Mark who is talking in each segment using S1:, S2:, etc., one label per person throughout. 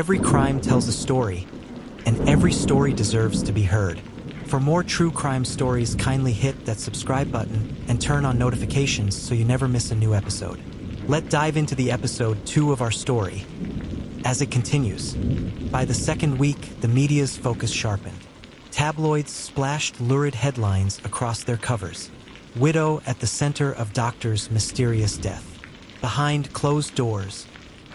S1: Every crime tells a story, and every story deserves to be heard. For more true crime stories, kindly hit that subscribe button and turn on notifications so you never miss a new episode. Let's dive into the episode 2 of our story. As it continues, by the second week, the media's focus sharpened. Tabloids splashed lurid headlines across their covers. Widow at the center of doctor's mysterious death. Behind closed doors,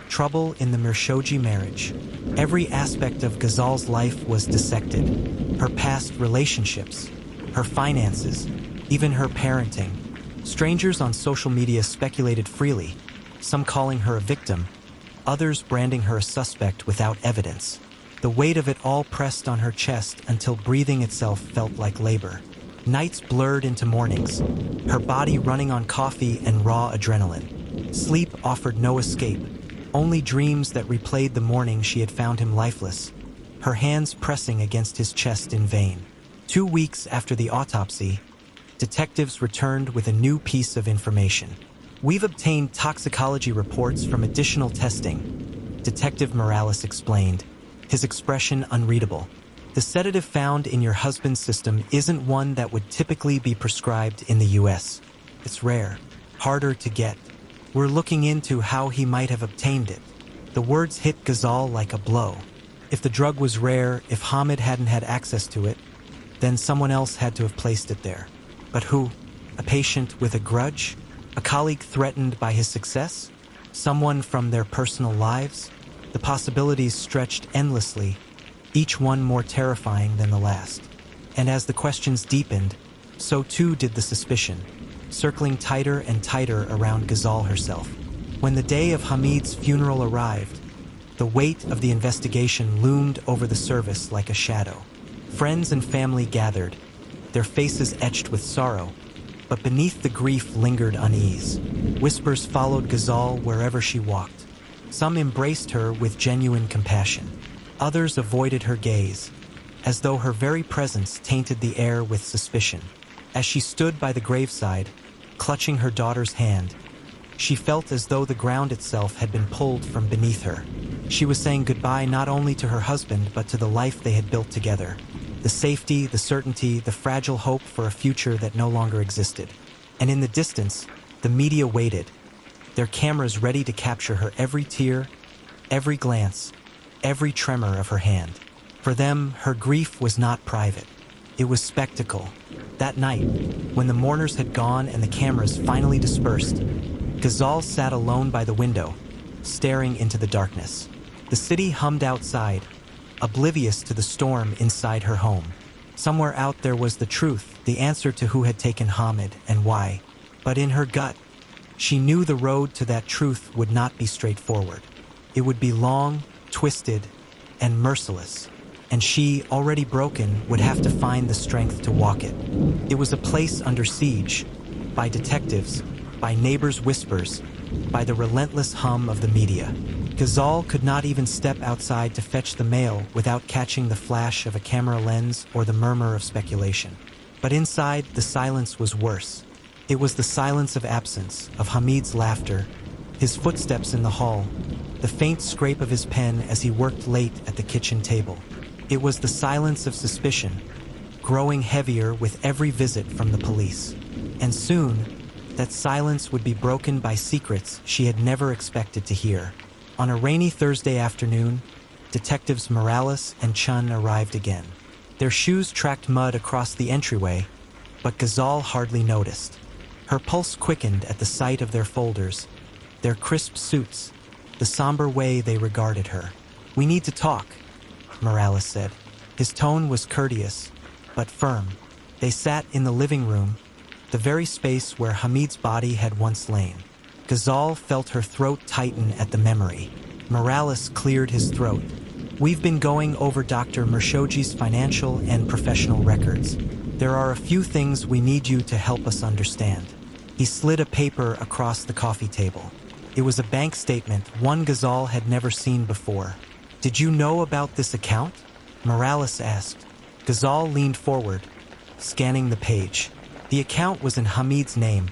S1: trouble in the Khashoggi marriage. Every aspect of Ghazal's life was dissected. Her past relationships, her finances, even her parenting. Strangers on social media speculated freely, some calling her a victim, others branding her a suspect without evidence. The weight of it all pressed on her chest until breathing itself felt like labor. Nights blurred into mornings, her body running on coffee and raw adrenaline. Sleep offered no escape, only dreams that replayed the morning she had found him lifeless, her hands pressing against his chest in vain. 2 weeks after the autopsy, detectives returned with a new piece of information. We've obtained toxicology reports from additional testing, Detective Morales explained, his expression unreadable. The sedative found in your husband's system isn't one that would typically be prescribed in the US. It's rare, harder to get. We're looking into how he might have obtained it. The words hit Ghazal like a blow. If the drug was rare, if Hamid hadn't had access to it, then someone else had to have placed it there. But who? A patient with a grudge? A colleague threatened by his success? Someone from their personal lives? The possibilities stretched endlessly, each one more terrifying than the last. And as the questions deepened, so too did the suspicion, circling tighter and tighter around Ghazal herself. When the day of Hamid's funeral arrived, the weight of the investigation loomed over the service like a shadow. Friends and family gathered, their faces etched with sorrow, but beneath the grief lingered unease. Whispers followed Ghazal wherever she walked. Some embraced her with genuine compassion. Others avoided her gaze, as though her very presence tainted the air with suspicion. As she stood by the graveside, clutching her daughter's hand, she felt as though the ground itself had been pulled from beneath her. She was saying goodbye not only to her husband, but to the life they had built together. The safety, the certainty, the fragile hope for a future that no longer existed. And in the distance, the media waited, their cameras ready to capture her every tear, every glance, every tremor of her hand. For them, her grief was not private. It was spectacle. That night, when the mourners had gone and the cameras finally dispersed, Ghazal sat alone by the window, staring into the darkness. The city hummed outside, oblivious to the storm inside her home. Somewhere out there was the truth, the answer to who had taken Hamid and why. But in her gut, she knew the road to that truth would not be straightforward. It would be long, twisted, and merciless, and she, already broken, would have to find the strength to walk it. It was a place under siege, by detectives, by neighbors' whispers, by the relentless hum of the media. Ghazal could not even step outside to fetch the mail without catching the flash of a camera lens or the murmur of speculation. But inside, the silence was worse. It was the silence of absence, of Hamid's laughter, his footsteps in the hall, the faint scrape of his pen as he worked late at the kitchen table. It was the silence of suspicion, growing heavier with every visit from the police. And soon, that silence would be broken by secrets she had never expected to hear. On a rainy Thursday afternoon, Detectives Morales and Chun arrived again. Their shoes tracked mud across the entryway, but Ghazal hardly noticed. Her pulse quickened at the sight of their folders, their crisp suits, the somber way they regarded her. "We need to talk," Morales said. His tone was courteous, but firm. They sat in the living room, the very space where Hamid's body had once lain. Ghazal felt her throat tighten at the memory. Morales cleared his throat. "We've been going over Dr. Khashoggi's financial and professional records. There are a few things we need you to help us understand." He slid a paper across the coffee table. It was a bank statement, one Ghazal had never seen before. "Did you know about this account?" Morales asked. Ghazal leaned forward, scanning the page. The account was in Hamid's name,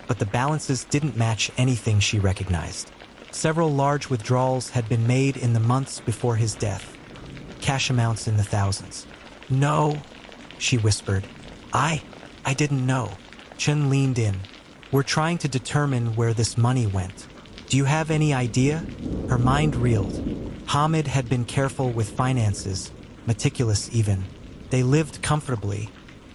S1: but the balances didn't match anything she recognized. Several large withdrawals had been made in the months before his death, cash amounts in the thousands. "No," she whispered. I didn't know." Chen leaned in. "We're trying to determine where this money went. Do you have any idea?" Her mind reeled. Hamid had been careful with finances, meticulous even. They lived comfortably,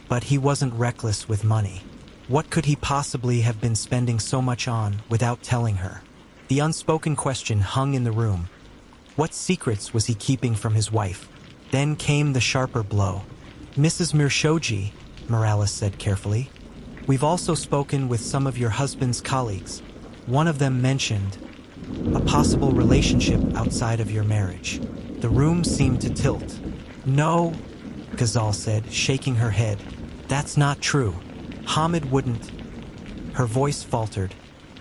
S1: but he wasn't reckless with money. What could he possibly have been spending so much on without telling her? The unspoken question hung in the room. What secrets was he keeping from his wife? Then came the sharper blow. "Mrs. Mirshoji," Morales said carefully, "we've also spoken with some of your husband's colleagues. One of them mentioned a possible relationship outside of your marriage." The room seemed to tilt. "No," Ghazal said, shaking her head. "That's not true. Hamid wouldn't." Her voice faltered,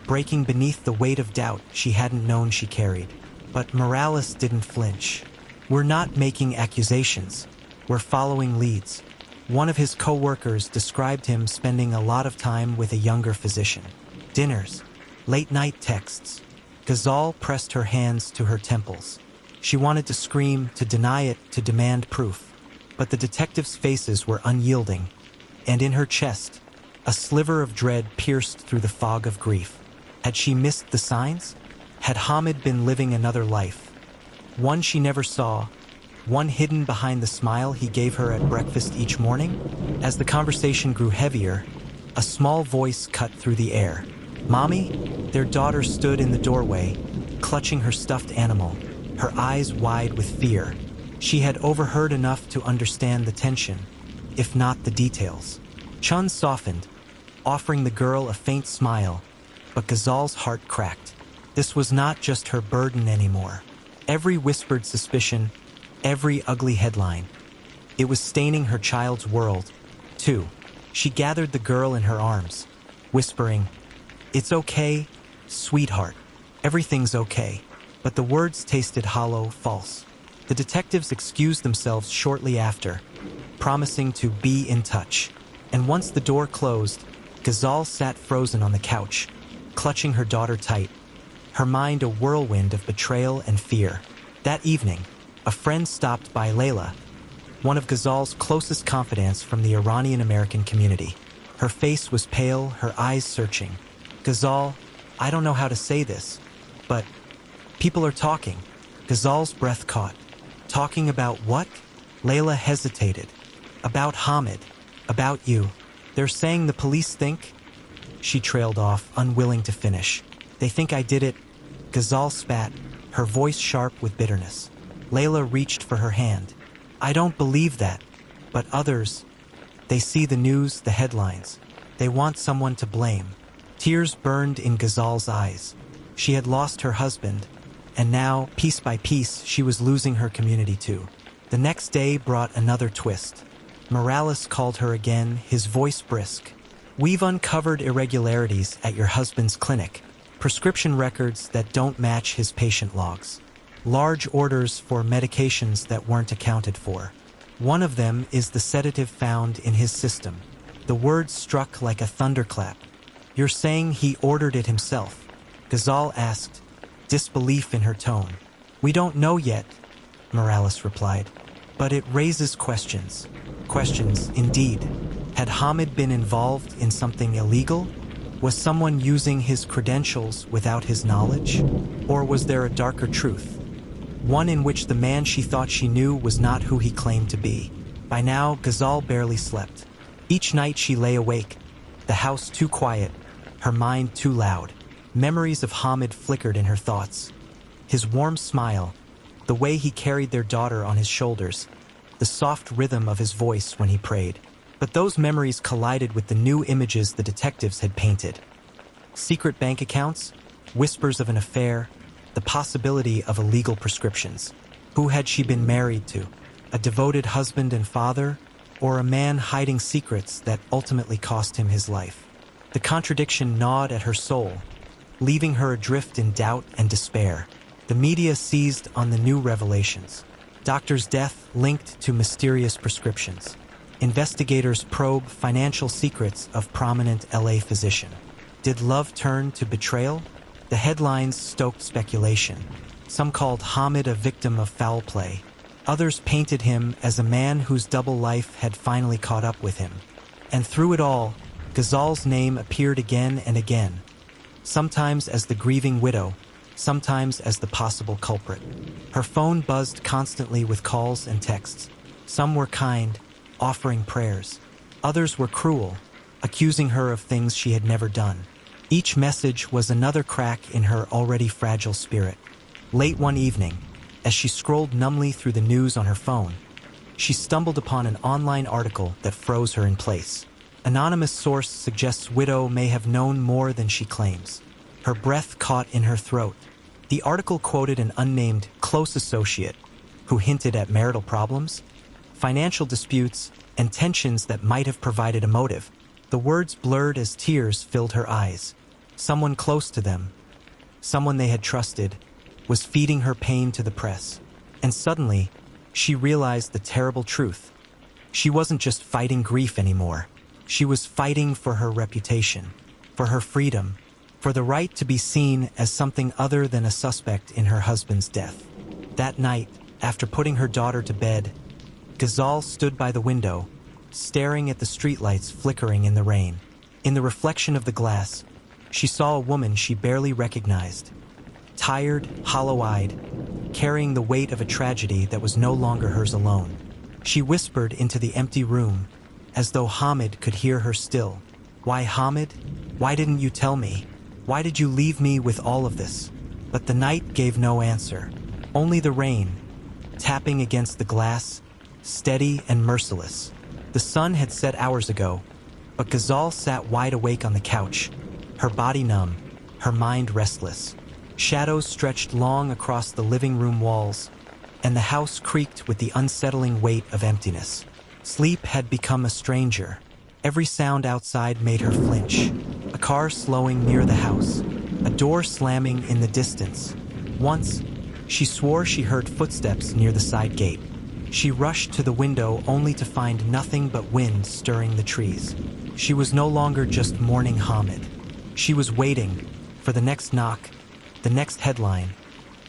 S1: breaking beneath the weight of doubt she hadn't known she carried. But Morales didn't flinch. "We're not making accusations. We're following leads. One of his co-workers described him spending a lot of time with a younger physician. Dinners, late-night texts." Ghazal pressed her hands to her temples. She wanted to scream, to deny it, to demand proof. But the detectives' faces were unyielding, and in her chest, a sliver of dread pierced through the fog of grief. Had she missed the signs? Had Hamid been living another life? One she never saw, one hidden behind the smile he gave her at breakfast each morning? As the conversation grew heavier, a small voice cut through the air. "Mommy?" Their daughter stood in the doorway, clutching her stuffed animal, her eyes wide with fear. She had overheard enough to understand the tension, if not the details. Chun softened, offering the girl a faint smile, but Ghazal's heart cracked. This was not just her burden anymore. Every whispered suspicion, every ugly headline, it was staining her child's world, too. She gathered the girl in her arms, whispering, "It's okay, sweetheart. Everything's okay." But the words tasted hollow, false. The detectives excused themselves shortly after, promising to be in touch. And once the door closed, Ghazal sat frozen on the couch, clutching her daughter tight, her mind a whirlwind of betrayal and fear. That evening, a friend stopped by Layla, one of Ghazal's closest confidants from the Iranian-American community. Her face was pale, her eyes searching. "Ghazal, I don't know how to say this, but people are talking." Ghazal's breath caught. "Talking about what?" Layla hesitated. "About Hamid. About you. They're saying the police think—" She trailed off, unwilling to finish. "They think I did it." Ghazal spat, her voice sharp with bitterness. Layla reached for her hand. "I don't believe that. But others, they see the news, the headlines. They want someone to blame." Tears burned in Ghazal's eyes. She had lost her husband, and now, piece by piece, she was losing her community too. The next day brought another twist. Morales called her again, his voice brisk. "We've uncovered irregularities at your husband's clinic. Prescription records that don't match his patient logs. Large orders for medications that weren't accounted for. One of them is the sedative found in his system." The words struck like a thunderclap. "You're saying he ordered it himself?" Ghazal asked, disbelief in her tone. "We don't know yet," Morales replied. "But it raises questions." Questions, indeed. Had Hamid been involved in something illegal? Was someone using his credentials without his knowledge? Or was there a darker truth? One in which the man she thought she knew was not who he claimed to be. By now, Ghazal barely slept. Each night she lay awake, the house too quiet, her mind too loud. Memories of Hamid flickered in her thoughts. His warm smile, the way he carried their daughter on his shoulders, the soft rhythm of his voice when he prayed. But those memories collided with the new images the detectives had painted. Secret bank accounts, whispers of an affair, the possibility of illegal prescriptions. Who had she been married to? A devoted husband and father, or a man hiding secrets that ultimately cost him his life? The contradiction gnawed at her soul, leaving her adrift in doubt and despair. The media seized on the new revelations. Doctor's death linked to mysterious prescriptions. Investigators probe financial secrets of prominent LA physician. Did love turn to betrayal? The headlines stoked speculation. Some called Hamid a victim of foul play. Others painted him as a man whose double life had finally caught up with him. And through it all, Ghazal's name appeared again and again, sometimes as the grieving widow, sometimes as the possible culprit. Her phone buzzed constantly with calls and texts. Some were kind, offering prayers. Others were cruel, accusing her of things she had never done. Each message was another crack in her already fragile spirit. Late one evening, as she scrolled numbly through the news on her phone, she stumbled upon an online article that froze her in place. Anonymous source suggests widow may have known more than she claims. Her breath caught in her throat. The article quoted an unnamed close associate who hinted at marital problems, financial disputes, and tensions that might have provided a motive. The words blurred as tears filled her eyes. Someone close to them, someone they had trusted, was feeding her pain to the press. And suddenly, she realized the terrible truth. She wasn't just fighting grief anymore. She was fighting for her reputation, for her freedom, for the right to be seen as something other than a suspect in her husband's death. That night, after putting her daughter to bed, Ghazal stood by the window, staring at the streetlights flickering in the rain. In the reflection of the glass, she saw a woman she barely recognized, tired, hollow-eyed, carrying the weight of a tragedy that was no longer hers alone. She whispered into the empty room, as though Hamid could hear her still. "Why, Hamid? Why didn't you tell me? Why did you leave me with all of this?" But the night gave no answer. Only the rain, tapping against the glass, steady and merciless. The sun had set hours ago, but Ghazal sat wide awake on the couch, her body numb, her mind restless. Shadows stretched long across the living room walls, and the house creaked with the unsettling weight of emptiness. Sleep had become a stranger. Every sound outside made her flinch. A car slowing near the house, a door slamming in the distance. Once, she swore she heard footsteps near the side gate. She rushed to the window only to find nothing but wind stirring the trees. She was no longer just mourning Hamid. She was waiting for the next knock, the next headline,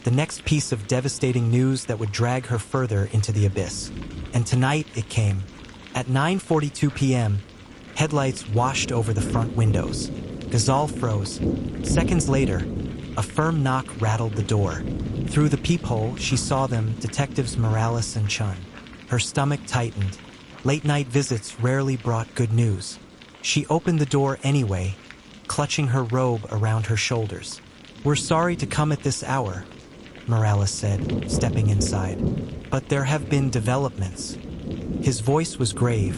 S1: the next piece of devastating news that would drag her further into the abyss. And tonight it came. At 9:42 p.m., headlights washed over the front windows. Ghazal froze. Seconds later, a firm knock rattled the door. Through the peephole, she saw them, Detectives Morales and Chun. Her stomach tightened. Late-night visits rarely brought good news. She opened the door anyway, clutching her robe around her shoulders. "We're sorry to come at this hour," Morales said, stepping inside. "But there have been developments." His voice was grave,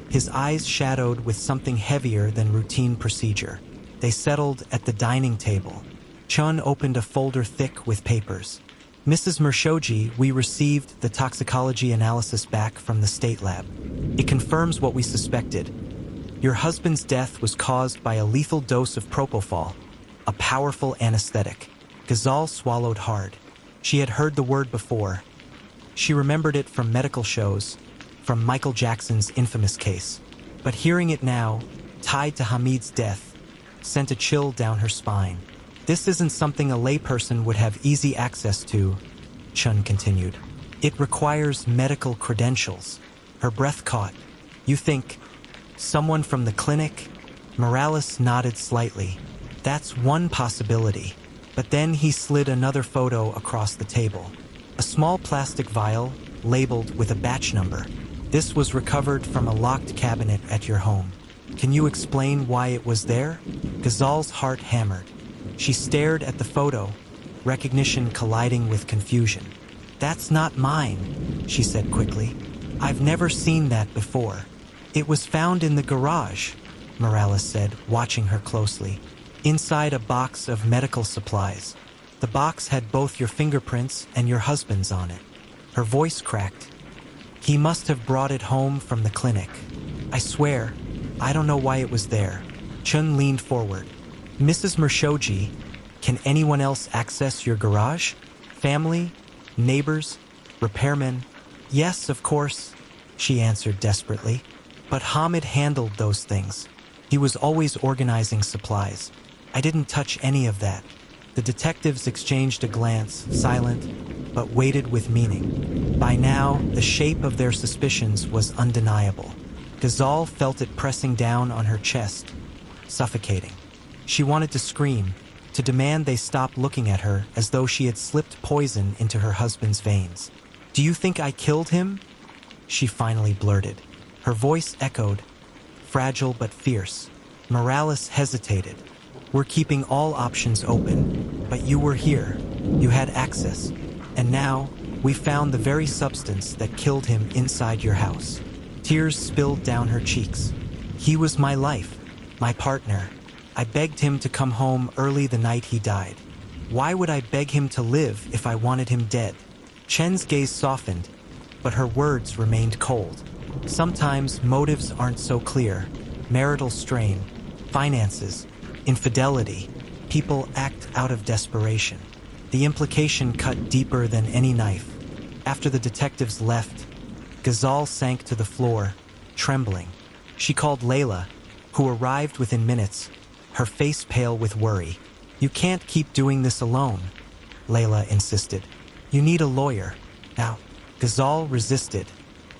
S1: his eyes shadowed with something heavier than routine procedure. They settled at the dining table. Chun opened a folder thick with papers. "Mrs. Mershoji, we received the toxicology analysis back from the state lab. It confirms what we suspected. Your husband's death was caused by a lethal dose of propofol, a powerful anesthetic." Ghazal swallowed hard. She had heard the word before. She remembered it from medical shows, from Michael Jackson's infamous case. But hearing it now, tied to Hamid's death, sent a chill down her spine. "This isn't something a layperson would have easy access to," Chun continued. "It requires medical credentials." Her breath caught. "You think someone from the clinic?" Morales nodded slightly. "That's one possibility." But then he slid another photo across the table. A small plastic vial, labeled with a batch number. "This was recovered from a locked cabinet at your home. Can you explain why it was there?" Ghazal's heart hammered. She stared at the photo, recognition colliding with confusion. "That's not mine," she said quickly. "I've never seen that before." "It was found in the garage," Morales said, watching her closely. "Inside a box of medical supplies. The box had both your fingerprints and your husband's on it." Her voice cracked. "He must have brought it home from the clinic. I swear, I don't know why it was there." Chun leaned forward. "Mrs. Mershoji, can anyone else access your garage? Family? Neighbors? Repairmen?" "Yes, of course," she answered desperately. "But Hamid handled those things. He was always organizing supplies. I didn't touch any of that." The detectives exchanged a glance, silent, but weighted with meaning. By now, the shape of their suspicions was undeniable. Ghazal felt it pressing down on her chest, suffocating. She wanted to scream, to demand they stop looking at her as though she had slipped poison into her husband's veins. "Do you think I killed him?" she finally blurted. Her voice echoed, fragile but fierce. Morales hesitated. "We're keeping all options open, but you were here. You had access. And now, we found the very substance that killed him inside your house." Tears spilled down her cheeks. "He was my life, my partner. I begged him to come home early the night he died. Why would I beg him to live if I wanted him dead?" Chen's gaze softened, but her words remained cold. Sometimes motives aren't so clear. Marital strain, finances, infidelity. People act out of desperation. The implication cut deeper than any knife. After the detectives left, Ghazal sank to the floor, trembling. She called Layla, who arrived within minutes, her face pale with worry. "You can't keep doing this alone," Layla insisted. "You need a lawyer." Now, Ghazal resisted.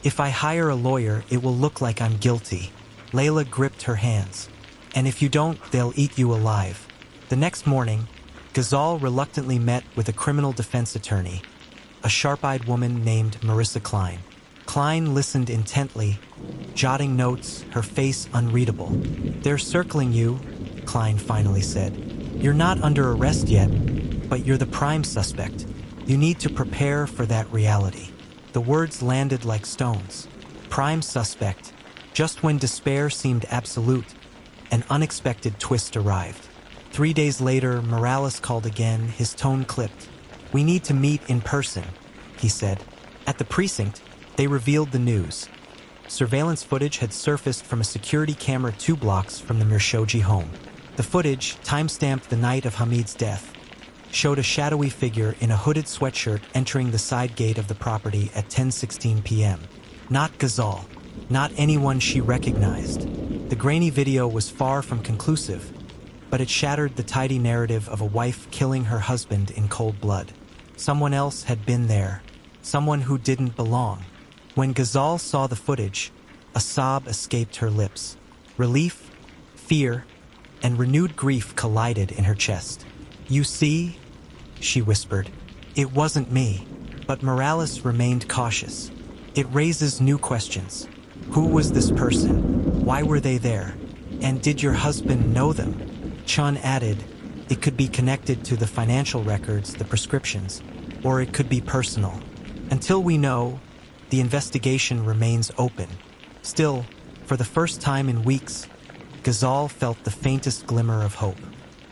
S1: "If I hire a lawyer, it will look like I'm guilty." Layla gripped her hands. "And if you don't, they'll eat you alive." The next morning, Ghazal reluctantly met with a criminal defense attorney, a sharp-eyed woman named Marissa Klein. Klein listened intently, jotting notes, her face unreadable. "They're circling you," Klein finally said. "You're not under arrest yet, but you're the prime suspect. You need to prepare for that reality." The words landed like stones. Prime suspect. Just when despair seemed absolute, an unexpected twist arrived. 3 days later, Morales called again, his tone clipped. "We need to meet in person," he said. At the precinct, they revealed the news. Surveillance footage had surfaced from a security camera 2 blocks from the Mirshoji home. The footage, time-stamped the night of Hamid's death, showed a shadowy figure in a hooded sweatshirt entering the side gate of the property at 10:16 p.m. Not Ghazal, not anyone she recognized. The grainy video was far from conclusive, but it shattered the tidy narrative of a wife killing her husband in cold blood. Someone else had been there, someone who didn't belong. When Ghazal saw the footage, a sob escaped her lips. Relief, fear, and renewed grief collided in her chest. "You see," she whispered, "it wasn't me." But Morales remained cautious. "It raises new questions. Who was this person? Why were they there? And did your husband know them?" Chun added, "It could be connected to the financial records, the prescriptions, or it could be personal. Until we know, the investigation remains open." Still, for the first time in weeks, Ghazal felt the faintest glimmer of hope.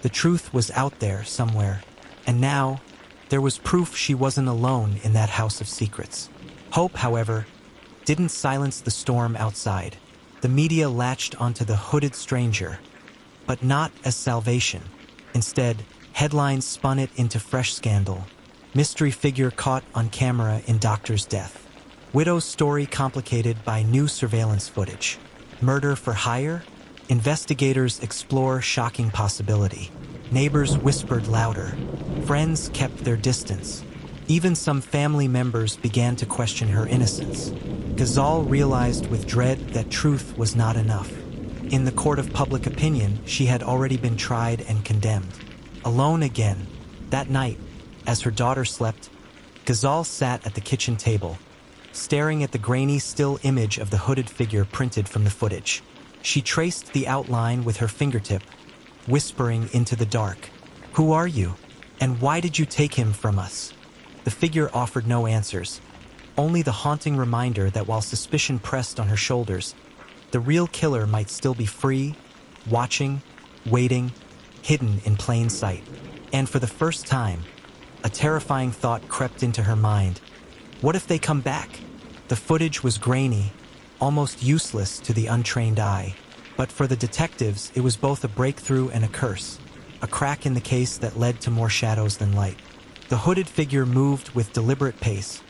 S1: The truth was out there somewhere, and now there was proof she wasn't alone in that house of secrets. Hope, however, didn't silence the storm outside. The media latched onto the hooded stranger, but not as salvation. Instead, headlines spun it into fresh scandal. Mystery figure caught on camera in doctor's death. Widow's story complicated by new surveillance footage. Murder for hire? Investigators explore shocking possibility. Neighbors whispered louder. Friends kept their distance. Even some family members began to question her innocence. Ghazal realized with dread that truth was not enough. In the court of public opinion, she had already been tried and condemned. Alone again, that night, as her daughter slept, Ghazal sat at the kitchen table, staring at the grainy, still image of the hooded figure printed from the footage. She traced the outline with her fingertip, whispering into the dark. "Who are you? And why did you take him from us?" The figure offered no answers, only the haunting reminder that while suspicion pressed on her shoulders, the real killer might still be free, watching, waiting, hidden in plain sight. And for the first time, a terrifying thought crept into her mind. What if they come back? The footage was grainy, almost useless to the untrained eye. But for the detectives, it was both a breakthrough and a curse, a crack in the case that led to more shadows than light. The hooded figure moved with deliberate pace,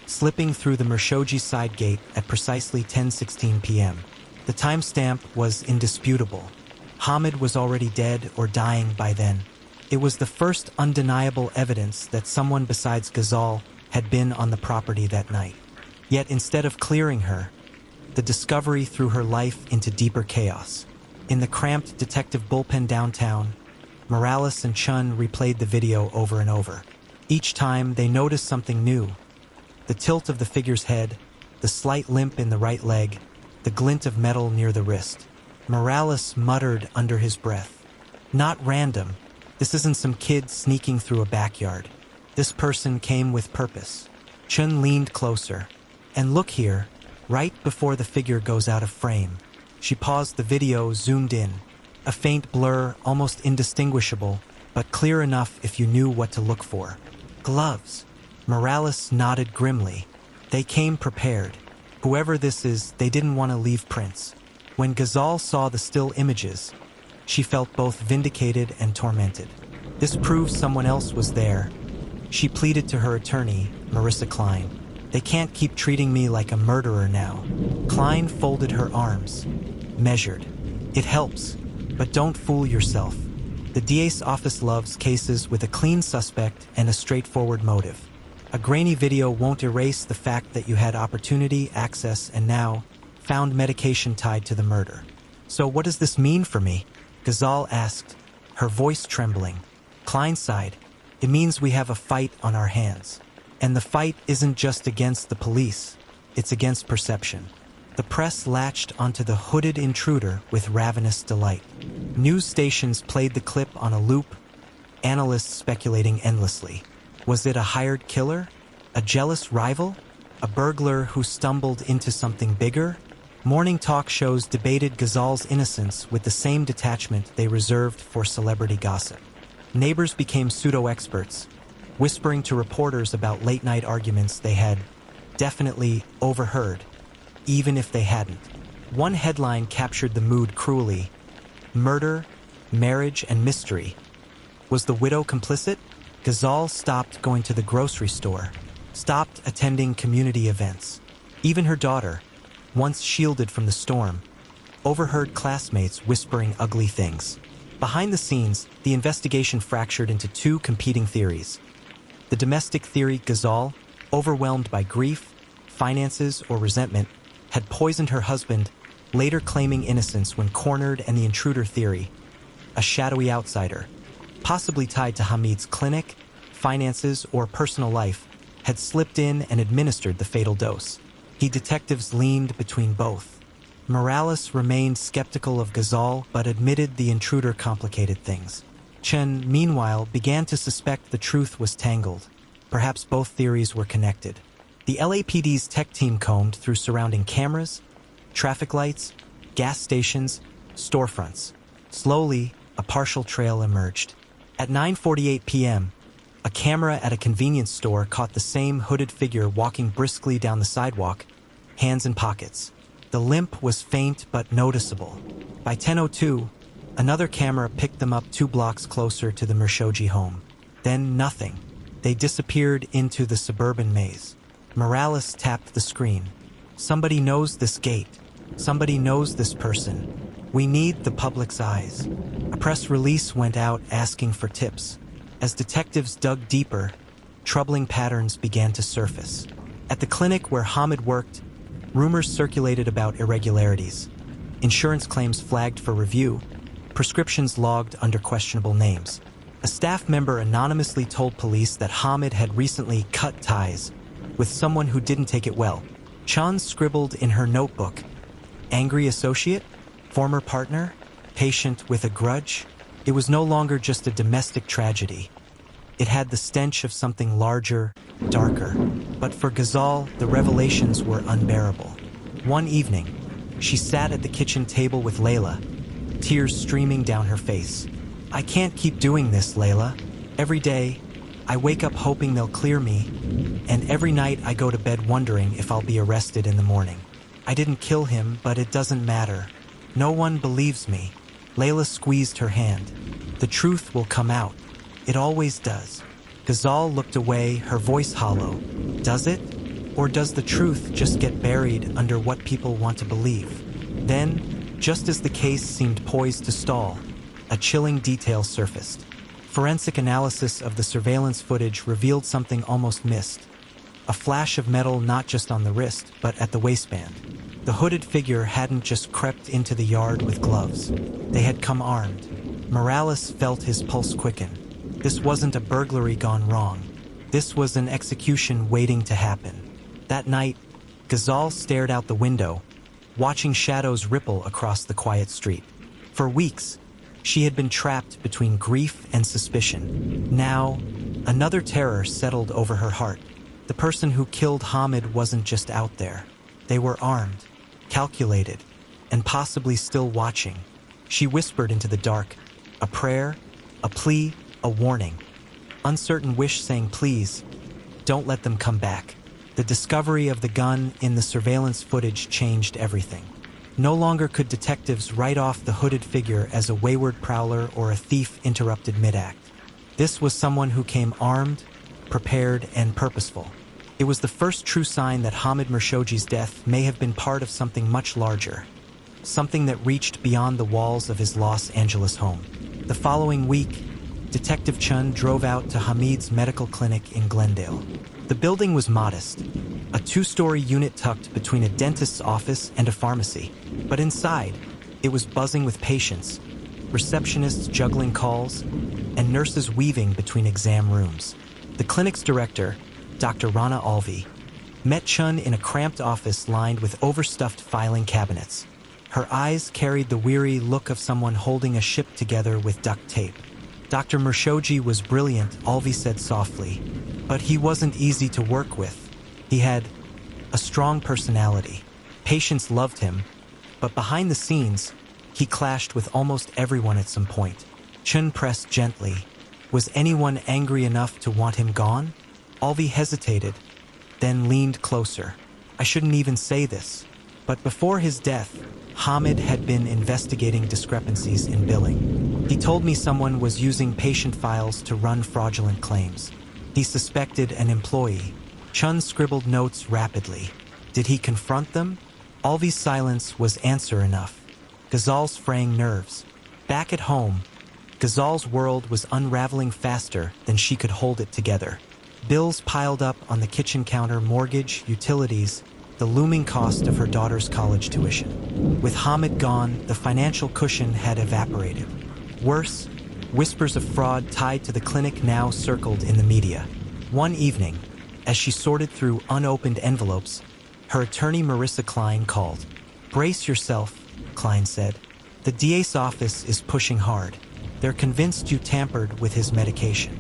S1: slipping through the Mirshoji side gate at precisely 10:16 p.m. The timestamp was indisputable. Hamid was already dead or dying by then. It was the first undeniable evidence that someone besides Ghazal had been on the property that night. Yet instead of clearing her, the discovery threw her life into deeper chaos. In the cramped detective bullpen downtown, Morales and Chun replayed the video over and over. Each time, they noticed something new. The tilt of the figure's head, the slight limp in the right leg, the glint of metal near the wrist. Morales muttered under his breath, "Not random. This isn't some kid sneaking through a backyard. This person came with purpose." Chun leaned closer. "And look here, right before the figure goes out of frame." She paused the video, zoomed in. A faint blur, almost indistinguishable, but clear enough if you knew what to look for. Gloves. Morales nodded grimly. They came prepared. Whoever this is, they didn't want to leave prints. When Ghazal saw the still images, she felt both vindicated and tormented. This proves someone else was there. She pleaded to her attorney, Marissa Klein. "They can't keep treating me like a murderer now." Klein folded her arms, measured. "It helps, but don't fool yourself. The DA's office loves cases with a clean suspect and a straightforward motive. A grainy video won't erase the fact that you had opportunity, access, and now found medication tied to the murder." "So what does this mean for me?" Ghazal asked, her voice trembling. Klein sighed. "It means we have a fight on our hands. And the fight isn't just against the police, it's against perception." The press latched onto the hooded intruder with ravenous delight. News stations played the clip on a loop, analysts speculating endlessly. Was it a hired killer? A jealous rival? A burglar who stumbled into something bigger? Morning talk shows debated Ghazal's innocence with the same detachment they reserved for celebrity gossip. Neighbors became pseudo-experts, whispering to reporters about late-night arguments they had definitely overheard, even if they hadn't. One headline captured the mood cruelly: "Murder, marriage, and mystery." Was the widow complicit? Ghazal stopped going to the grocery store, stopped attending community events. Even her daughter, once shielded from the storm, overheard classmates whispering ugly things. Behind the scenes, the investigation fractured into two competing theories. The domestic theory: Ghazal, overwhelmed by grief, finances, or resentment, had poisoned her husband, later claiming innocence when cornered, and the intruder theory: a shadowy outsider, possibly tied to Hamid's clinic, finances, or personal life, had slipped in and administered the fatal dose. Detectives leaned between both. Morales remained skeptical of Ghazal but admitted the intruder complicated things. Chen, meanwhile, began to suspect the truth was tangled. Perhaps both theories were connected. The LAPD's tech team combed through surrounding cameras, traffic lights, gas stations, storefronts. Slowly, a partial trail emerged. At 9:48 p.m., a camera at a convenience store caught the same hooded figure walking briskly down the sidewalk, hands in pockets. The limp was faint but noticeable. By 10:02, another camera picked them up 2 blocks closer to the Mershoji home. Then nothing. They disappeared into the suburban maze. Morales tapped the screen. "Somebody knows this gate. Somebody knows this person. We need the public's eyes." A press release went out asking for tips. As detectives dug deeper, troubling patterns began to surface. At the clinic where Hamid worked, rumors circulated about irregularities. Insurance claims flagged for review, prescriptions logged under questionable names. A staff member anonymously told police that Hamid had recently cut ties with someone who didn't take it well. Chan scribbled in her notebook, "Angry associate? Former partner? Patient with a grudge?" It was no longer just a domestic tragedy. It had the stench of something larger, darker. But for Ghazal, the revelations were unbearable. One evening, she sat at the kitchen table with Layla, tears streaming down her face. "I can't keep doing this, Layla. Every day, I wake up hoping they'll clear me, and every night I go to bed wondering if I'll be arrested in the morning. I didn't kill him, but it doesn't matter. No one believes me." Layla squeezed her hand. "The truth will come out. It always does." Ghazal looked away, her voice hollow. "Does it? Or does the truth just get buried under what people want to believe?" Then, just as the case seemed poised to stall, a chilling detail surfaced. Forensic analysis of the surveillance footage revealed something almost missed. A flash of metal not just on the wrist, but at the waistband. The hooded figure hadn't just crept into the yard with gloves. They had come armed. Morales felt his pulse quicken. This wasn't a burglary gone wrong. This was an execution waiting to happen. That night, Ghazal stared out the window, watching shadows ripple across the quiet street. For weeks, she had been trapped between grief and suspicion. Now, another terror settled over her heart. The person who killed Hamid wasn't just out there. They were armed, calculated, and possibly still watching. She whispered into the dark, a prayer, a plea, a warning. Uncertain wish saying, please, don't let them come back. The discovery of the gun in the surveillance footage changed everything. No longer could detectives write off the hooded figure as a wayward prowler or a thief interrupted mid-act. This was someone who came armed, prepared, and purposeful. It was the first true sign that Hamid Mirshoji's death may have been part of something much larger, something that reached beyond the walls of his Los Angeles home. The following week, Detective Chun drove out to Hamid's medical clinic in Glendale. The building was modest, a two-story unit tucked between a dentist's office and a pharmacy. But inside, it was buzzing with patients, receptionists juggling calls, and nurses weaving between exam rooms. The clinic's director, Dr. Rana Alvi, met Chun in a cramped office lined with overstuffed filing cabinets. Her eyes carried the weary look of someone holding a ship together with duct tape. Dr. Mirshoji was brilliant, Alvi said softly, but he wasn't easy to work with. He had a strong personality. Patients loved him, but behind the scenes, he clashed with almost everyone at some point. Chun pressed gently. Was anyone angry enough to want him gone? Alvi hesitated, then leaned closer. I shouldn't even say this, but before his death, Hamid had been investigating discrepancies in billing. He told me someone was using patient files to run fraudulent claims. He suspected an employee. Chun scribbled notes rapidly. Did he confront them? Alvi's silence was answer enough. Ghazal's fraying nerves. Back at home, Ghazal's world was unraveling faster than she could hold it together. Bills piled up on the kitchen counter, mortgage, utilities, the looming cost of her daughter's college tuition. With Hamid gone, the financial cushion had evaporated. Worse, whispers of fraud tied to the clinic now circled in the media. One evening, as she sorted through unopened envelopes, her attorney Marissa Klein called. Brace yourself, Klein said. The DA's office is pushing hard. They're convinced you tampered with his medication.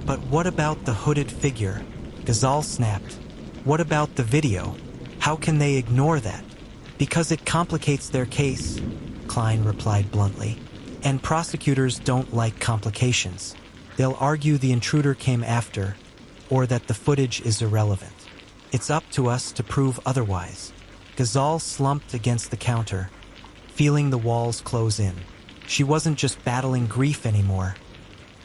S1: But what about the hooded figure? Ghazal snapped. What about the video? How can they ignore that? Because it complicates their case, Klein replied bluntly. And prosecutors don't like complications. They'll argue the intruder came after, or that the footage is irrelevant. It's up to us to prove otherwise. Ghazal slumped against the counter, feeling the walls close in. She wasn't just battling grief anymore.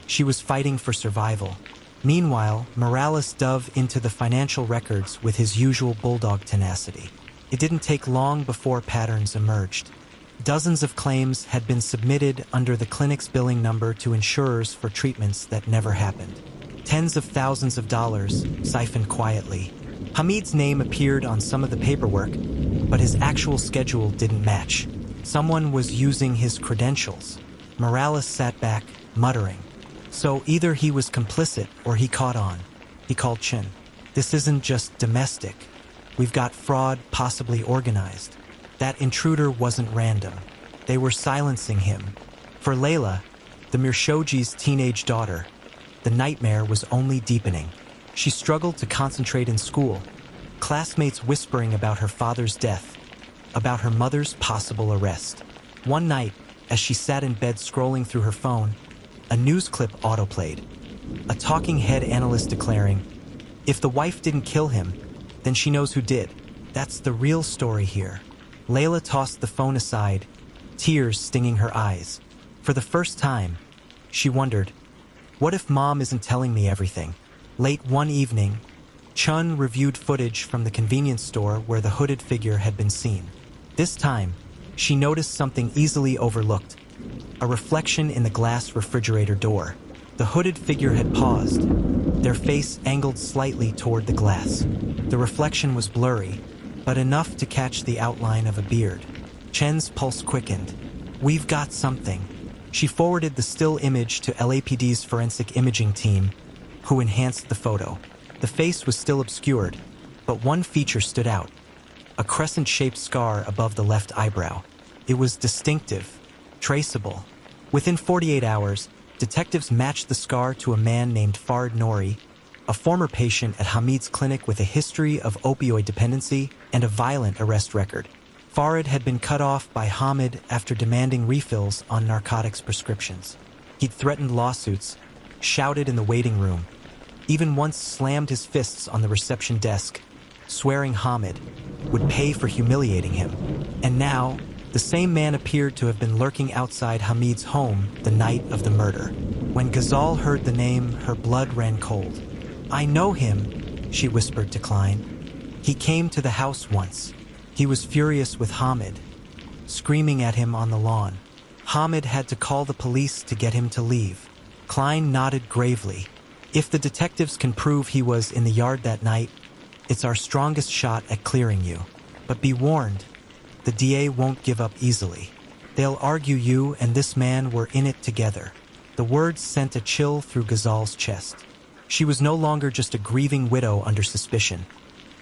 S1: She was fighting for survival. Meanwhile, Morales dove into the financial records with his usual bulldog tenacity. It didn't take long before patterns emerged. Dozens of claims had been submitted under the clinic's billing number to insurers for treatments that never happened. Tens of thousands of dollars siphoned quietly. Hamid's name appeared on some of the paperwork, but his actual schedule didn't match. Someone was using his credentials. Morales sat back, muttering. So either he was complicit or he caught on. He called Chin. This isn't just domestic. We've got fraud, possibly organized. That intruder wasn't random. They were silencing him. For Layla, the Mirshoji's teenage daughter, the nightmare was only deepening. She struggled to concentrate in school, classmates whispering about her father's death, about her mother's possible arrest. One night, as she sat in bed scrolling through her phone, a news clip autoplayed. A talking head analyst declaring, if the wife didn't kill him, then she knows who did. That's the real story here. Layla tossed the phone aside, tears stinging her eyes. For the first time, she wondered, what if Mom isn't telling me everything? Late one evening, Chun reviewed footage from the convenience store where the hooded figure had been seen. This time, she noticed something easily overlooked. A reflection in the glass refrigerator door. The hooded figure had paused, their face angled slightly toward the glass. The reflection was blurry, but enough to catch the outline of a beard. Chen's pulse quickened. "We've got something." She forwarded the still image to LAPD's forensic imaging team, who enhanced the photo. The face was still obscured, but one feature stood out: a crescent-shaped scar above the left eyebrow. It was distinctive, traceable. Within 48 hours, detectives matched the scar to a man named Farid Nouri, a former patient at Hamid's clinic with a history of opioid dependency and a violent arrest record. Farid had been cut off by Hamid after demanding refills on narcotics prescriptions. He'd threatened lawsuits, shouted in the waiting room, even once slammed his fists on the reception desk, swearing Hamid would pay for humiliating him. And now, the same man appeared to have been lurking outside Hamid's home the night of the murder. When Ghazal heard the name, her blood ran cold. "I know him," she whispered to Klein. "He came to the house once." He was furious with Hamid, screaming at him on the lawn. Hamid had to call the police to get him to leave. Klein nodded gravely. "If the detectives can prove he was in the yard that night, it's our strongest shot at clearing you. But be warned, the DA won't give up easily. They'll argue you and this man were in it together." The words sent a chill through Ghazal's chest. She was no longer just a grieving widow under suspicion.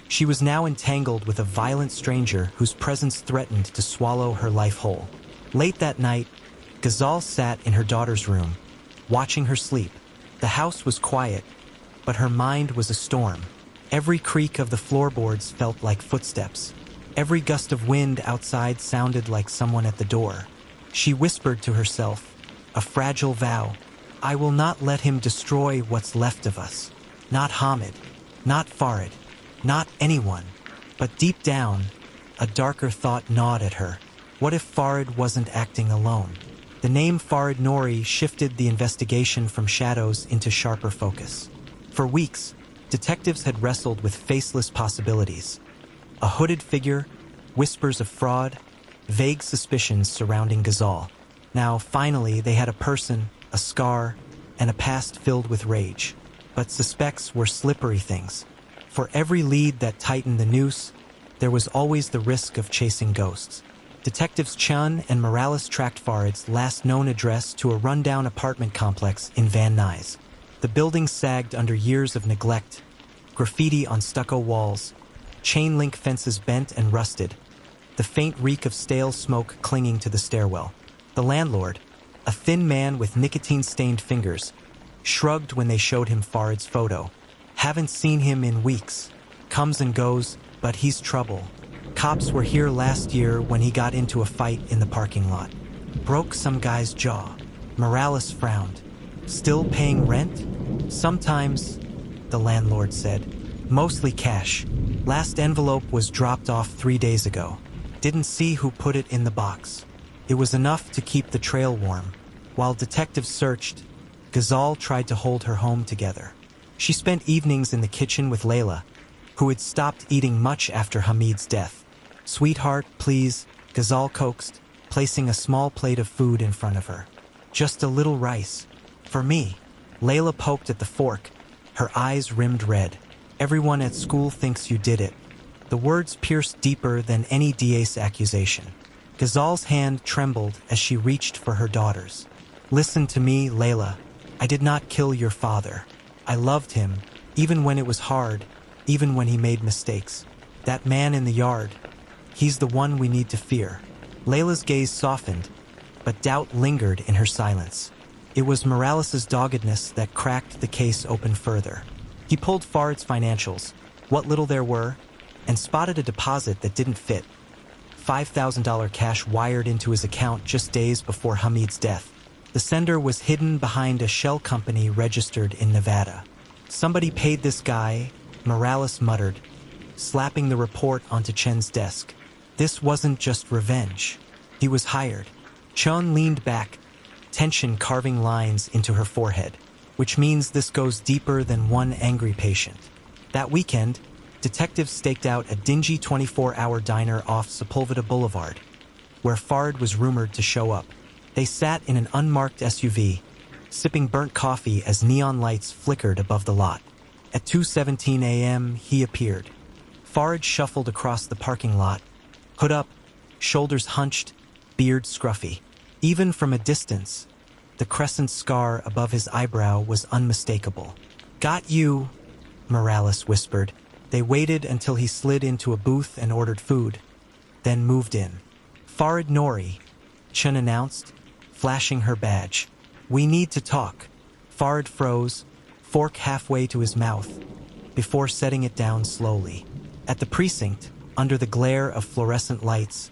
S1: She was now entangled with a violent stranger whose presence threatened to swallow her life whole. Late that night, Ghazal sat in her daughter's room, watching her sleep. The house was quiet, but her mind was a storm. Every creak of the floorboards felt like footsteps. Every gust of wind outside sounded like someone at the door. She whispered to herself, a fragile vow: "I will not let him destroy what's left of us. Not Hamid, not Farid, not anyone." But deep down, a darker thought gnawed at her. What if Farid wasn't acting alone? The name Farid Nouri shifted the investigation from shadows into sharper focus. For weeks, detectives had wrestled with faceless possibilities. A hooded figure, whispers of fraud, vague suspicions surrounding Ghazal. Now, finally, they had a person, a scar, and a past filled with rage. But suspects were slippery things. For every lead that tightened the noose, there was always the risk of chasing ghosts. Detectives Chun and Morales tracked Farid's last known address to a rundown apartment complex in Van Nuys. The building sagged under years of neglect, graffiti on stucco walls, chain link fences bent and rusted, the faint reek of stale smoke clinging to the stairwell. The landlord, a thin man with nicotine-stained fingers, shrugged when they showed him Farid's photo. "Haven't seen him in weeks. Comes and goes, but he's trouble. Cops were here last year when he got into a fight in the parking lot. Broke some guy's jaw." Morales frowned. "Still paying rent?" "Sometimes," the landlord said. "Mostly cash. Last envelope was dropped off 3 days ago. Didn't see who put it in the box." It was enough to keep the trail warm. While detectives searched, Ghazal tried to hold her home together. She spent evenings in the kitchen with Layla, who had stopped eating much after Hamid's death. "Sweetheart, please," Ghazal coaxed, placing a small plate of food in front of her. "Just a little rice. For me." Layla poked at the fork, her eyes rimmed red. "Everyone at school thinks you did it." The words pierced deeper than any DA's accusation. Ghazal's hand trembled as she reached for her daughter's. "Listen to me, Layla. I did not kill your father. I loved him, even when it was hard, even when he made mistakes. That man in the yard, he's the one we need to fear." Layla's gaze softened, but doubt lingered in her silence. It was Morales' doggedness that cracked the case open further. He pulled Farid's financials, what little there were, and spotted a deposit that didn't fit. $5,000 cash wired into his account just days before Hamid's death. The sender was hidden behind a shell company registered in Nevada. "Somebody paid this guy," Morales muttered, slapping the report onto Chen's desk. This wasn't just revenge. He was hired. Chen leaned back, tension carving lines into her forehead, which means this goes deeper than one angry patient. That weekend, detectives staked out a dingy 24-hour diner off Sepulveda Boulevard, where Farid was rumored to show up. They sat in an unmarked SUV, sipping burnt coffee as neon lights flickered above the lot. At 2:17 a.m., he appeared. Farid shuffled across the parking lot, hood up, shoulders hunched, beard scruffy. Even from a distance, the crescent scar above his eyebrow was unmistakable. "Got you," Morales whispered. They waited until he slid into a booth and ordered food, then moved in. "Farid Nori," Chun announced, flashing her badge. "We need to talk." Farid froze, fork halfway to his mouth, before setting it down slowly. At the precinct, under the glare of fluorescent lights,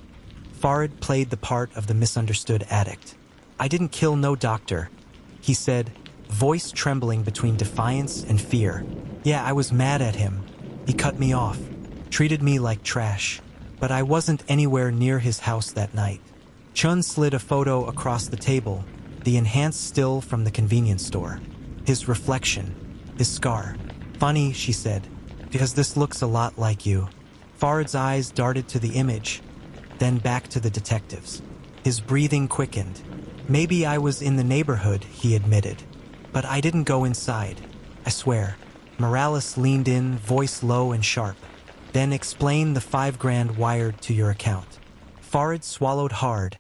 S1: Farid played the part of the misunderstood addict. "I didn't kill no doctor," he said, voice trembling between defiance and fear. "Yeah, I was mad at him. He cut me off, treated me like trash. But I wasn't anywhere near his house that night." Chun slid a photo across the table, the enhanced still from the convenience store. His reflection, his scar. "Funny," she said, "because this looks a lot like you." Farid's eyes darted to the image, then back to the detectives. His breathing quickened. "Maybe I was in the neighborhood," he admitted. "But I didn't go inside. I swear." Morales leaned in, voice low and sharp. "Then explain the $5,000 wired to your account." Farid swallowed hard,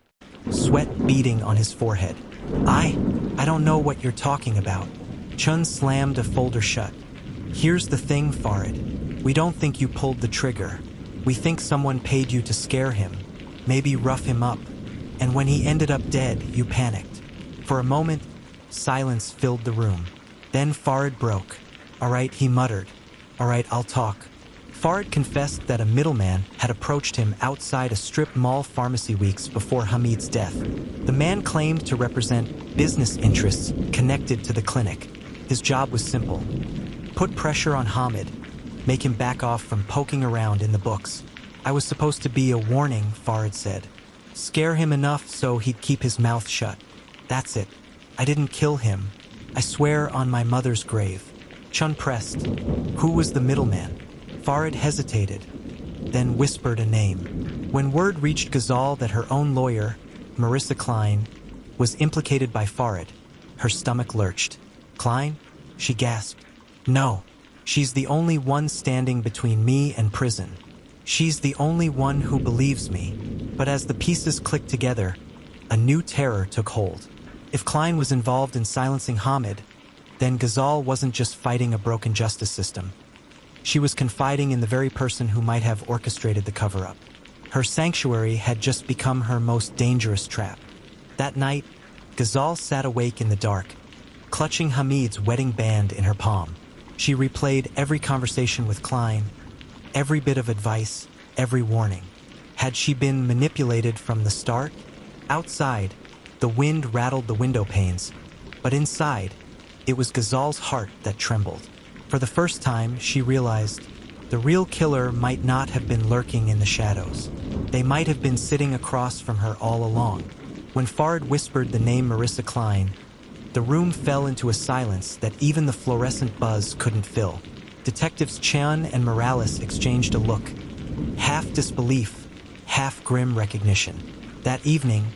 S1: sweat beading on his forehead. I don't know what you're talking about." Chun slammed a folder shut. "Here's the thing, Farid. We don't think you pulled the trigger. We think someone paid you to scare him, maybe rough him up. And when he ended up dead, you panicked." For a moment, silence filled the room. Then Farid broke. "All right," he muttered. "All right, I'll talk." Farid confessed that a middleman had approached him outside a strip mall pharmacy weeks before Hamid's death. The man claimed to represent business interests connected to the clinic. His job was simple: put pressure on Hamid, make him back off from poking around in the books. "I was supposed to be a warning," Farid said. "Scare him enough so he'd keep his mouth shut. That's it. I didn't kill him. I swear on my mother's grave." Chun pressed. "Who was the middleman?" Farid hesitated, then whispered a name. When word reached Ghazal that her own lawyer, Marissa Klein, was implicated by Farid, her stomach lurched. "Klein?" she gasped. "No. She's the only one standing between me and prison. She's the only one who believes me." But as the pieces clicked together, a new terror took hold. If Klein was involved in silencing Hamid, then Ghazal wasn't just fighting a broken justice system. She was confiding in the very person who might have orchestrated the cover-up. Her sanctuary had just become her most dangerous trap. That night, Ghazal sat awake in the dark, clutching Hamid's wedding band in her palm. She replayed every conversation with Klein, every bit of advice, every warning. Had she been manipulated from the start? Outside, the wind rattled the window panes, but inside, it was Ghazal's heart that trembled. For the first time, she realized the real killer might not have been lurking in the shadows. They might have been sitting across from her all along. When Farid whispered the name Marissa Klein, the room fell into a silence that even the fluorescent buzz couldn't fill. Detectives Chan and Morales exchanged a look, half disbelief, half grim recognition. That evening,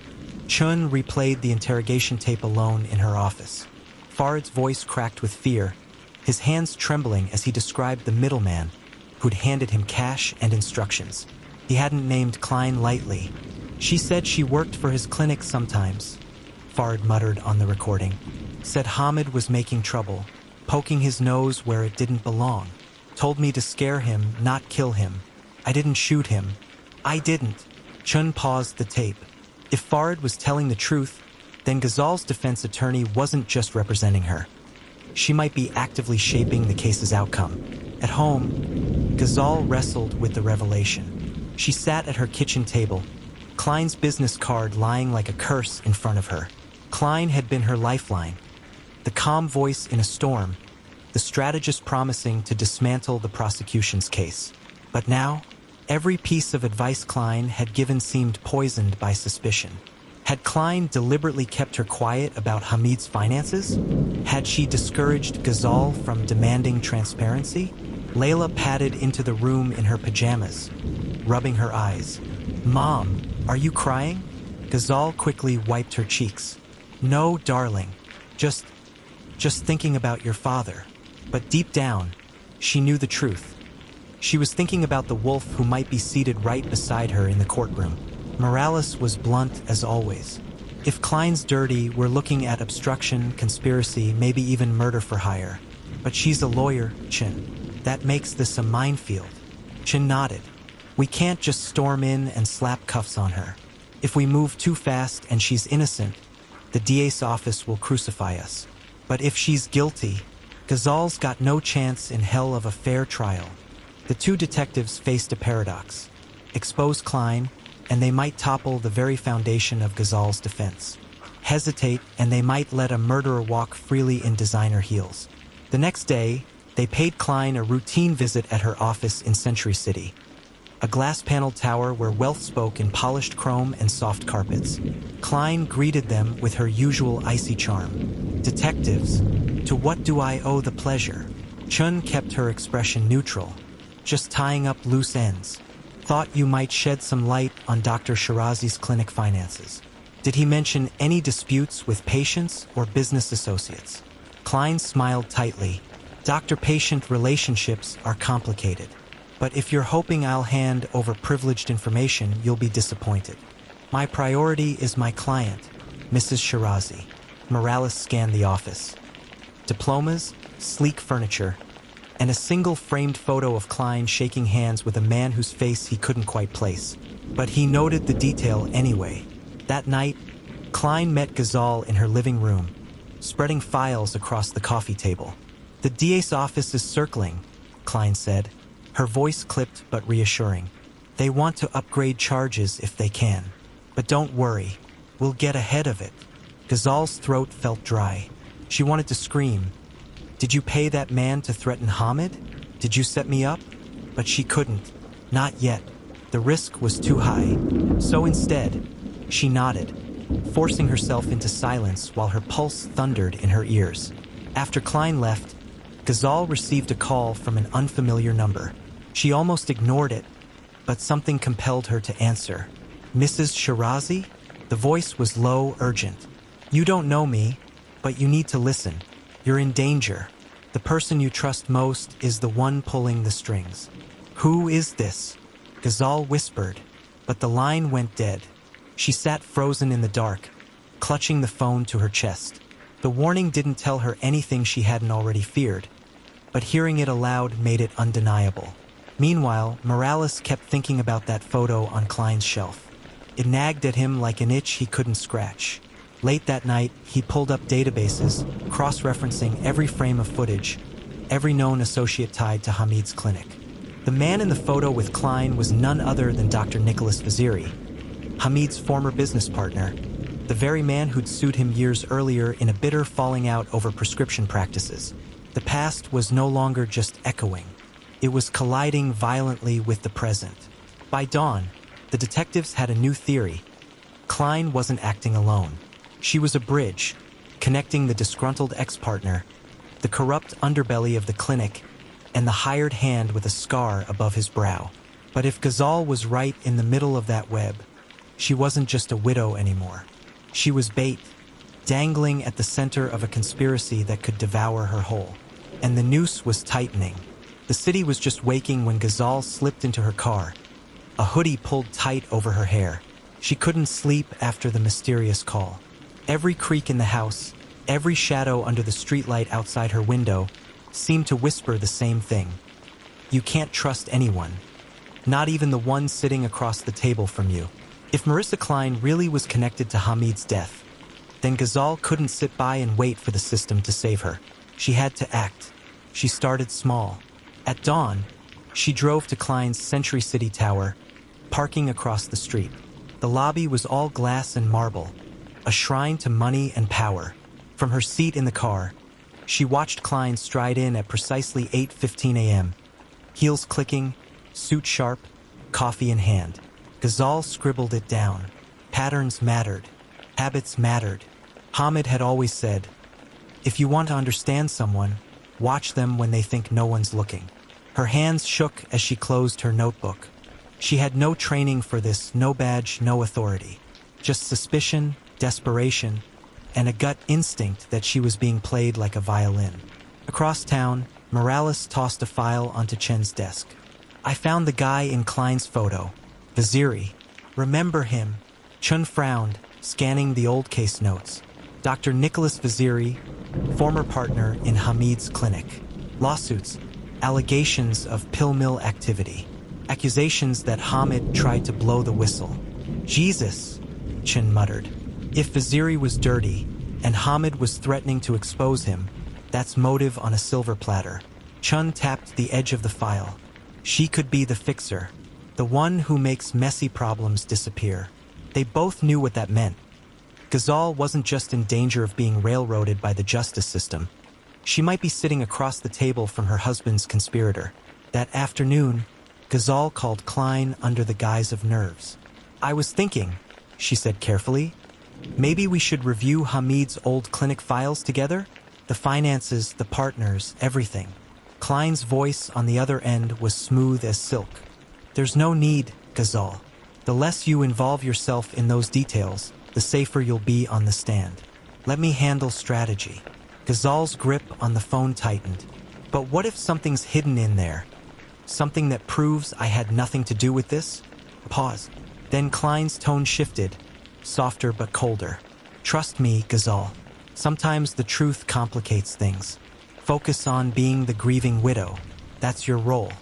S1: Chun replayed the interrogation tape alone in her office. Farid's voice cracked with fear, his hands trembling as he described the middleman who'd handed him cash and instructions. He hadn't named Klein lightly. "She said she worked for his clinic sometimes," Farid muttered on the recording. "Said Hamid was making trouble, poking his nose where it didn't belong. Told me to scare him, not kill him. I didn't shoot him. I didn't." Chun paused the tape. If Farid was telling the truth, then Ghazal's defense attorney wasn't just representing her. She might be actively shaping the case's outcome. At home, Ghazal wrestled with the revelation. She sat at her kitchen table, Klein's business card lying like a curse in front of her. Klein had been her lifeline, the calm voice in a storm, the strategist promising to dismantle the prosecution's case. But now, every piece of advice Klein had given seemed poisoned by suspicion. Had Klein deliberately kept her quiet about Hamid's finances? Had she discouraged Ghazal from demanding transparency? Layla padded into the room in her pajamas, rubbing her eyes. "Mom, are you crying?" Ghazal quickly wiped her cheeks. "No, darling. Just just thinking about your father. But deep down, she knew the truth. She was thinking about the wolf who might be seated right beside her in the courtroom. Morales was blunt as always. If Klein's dirty, we're looking at obstruction, conspiracy, maybe even murder for hire. But she's a lawyer, Chin. That makes this a minefield. Chin nodded. We can't just storm in and slap cuffs on her. If we move too fast and she's innocent, the DA's office will crucify us. But if she's guilty, Ghazal's got no chance in hell of a fair trial. The two detectives faced a paradox. Expose Klein, and they might topple the very foundation of Ghazal's defense. Hesitate, and they might let a murderer walk freely in designer heels. The next day, they paid Klein a routine visit at her office in Century City, a glass-paneled tower where wealth spoke in polished chrome and soft carpets. Klein greeted them with her usual icy charm. Detectives, to what do I owe the pleasure? Chun kept her expression neutral, just tying up loose ends. Thought you might shed some light on Dr. Shirazi's clinic finances. Did he mention any disputes with patients or business associates? Klein smiled tightly. Doctor-patient relationships are complicated. But if you're hoping I'll hand over privileged information, you'll be disappointed. My priority is my client, Mrs. Shirazi. Morales scanned the office. Diplomas, sleek furniture, and a single framed photo of Klein shaking hands with a man whose face he couldn't quite place. But he noted the detail anyway. That night, Klein met Ghazal in her living room, spreading files across the coffee table. The DA's office is circling, Klein said, her voice clipped but reassuring. They want to upgrade charges if they can. But don't worry, we'll get ahead of it. Ghazal's throat felt dry. She wanted to scream. Did you pay that man to threaten Hamid? Did you set me up? But she couldn't. Not yet. The risk was too high. So instead, she nodded, forcing herself into silence while her pulse thundered in her ears. After Klein left, Ghazal received a call from an unfamiliar number. She almost ignored it, but something compelled her to answer. Mrs. Shirazi? The voice was low, urgent. You don't know me, but you need to listen. You're in danger. The person you trust most is the one pulling the strings. Who is this? Ghazal whispered, but the line went dead. She sat frozen in the dark, clutching the phone to her chest. The warning didn't tell her anything she hadn't already feared, but hearing it aloud made it undeniable. Meanwhile, Morales kept thinking about that photo on Klein's shelf. It nagged at him like an itch he couldn't scratch. Late that night, he pulled up databases, cross-referencing every frame of footage, every known associate tied to Hamid's clinic. The man in the photo with Klein was none other than Dr. Nicholas Vaziri, Hamid's former business partner, the very man who'd sued him years earlier in a bitter falling out over prescription practices. The past was no longer just echoing. It was colliding violently with the present. By dawn, the detectives had a new theory. Klein wasn't acting alone. She was a bridge, connecting the disgruntled ex-partner, the corrupt underbelly of the clinic, and the hired hand with a scar above his brow. But if Ghazal was right in the middle of that web, she wasn't just a widow anymore. She was bait, dangling at the center of a conspiracy that could devour her whole. And the noose was tightening. The city was just waking when Ghazal slipped into her car, a hoodie pulled tight over her hair. She couldn't sleep after the mysterious call. Every creak in the house, every shadow under the streetlight outside her window, seemed to whisper the same thing. You can't trust anyone, not even the one sitting across the table from you. If Marissa Klein really was connected to Hamid's death, then Ghazal couldn't sit by and wait for the system to save her. She had to act. She started small. At dawn, she drove to Klein's Century City tower, parking across the street. The lobby was all glass and marble, a shrine to money and power. From her seat in the car, she watched Klein stride in at precisely 8:15 a.m., heels clicking, suit sharp, coffee in hand. Ghazal scribbled it down. Patterns mattered. Habits mattered. Hamid had always said, if you want to understand someone, watch them when they think no one's looking. Her hands shook as she closed her notebook. She had no training for this, no badge, no authority. Just suspicion, desperation, and a gut instinct that she was being played like a violin. Across town, Morales tossed a file onto Chen's desk. "I found the guy in Klein's photo. Vaziri. Remember him?" Chen frowned, scanning the old case notes. Dr. Nicholas Vaziri, former partner in Hamid's clinic. Lawsuits, allegations of pill mill activity, accusations that Hamid tried to blow the whistle. "Jesus," Chen muttered. If Vaziri was dirty, and Hamid was threatening to expose him, that's motive on a silver platter. Chen tapped the edge of the file. She could be the fixer, the one who makes messy problems disappear. They both knew what that meant. Ghazal wasn't just in danger of being railroaded by the justice system. She might be sitting across the table from her husband's conspirator. That afternoon, Ghazal called Klein under the guise of nerves. "I was thinking," she said carefully, "maybe we should review Hamid's old clinic files together? The finances, the partners, everything." Klein's voice on the other end was smooth as silk. "There's no need, Ghazal. The less you involve yourself in those details, the safer you'll be on the stand. Let me handle strategy." Ghazal's grip on the phone tightened. "But what if something's hidden in there? Something that proves I had nothing to do with this?" A pause. Then Klein's tone shifted, softer but colder. "Trust me, Ghazal. Sometimes the truth complicates things. Focus on being the grieving widow. That's your role.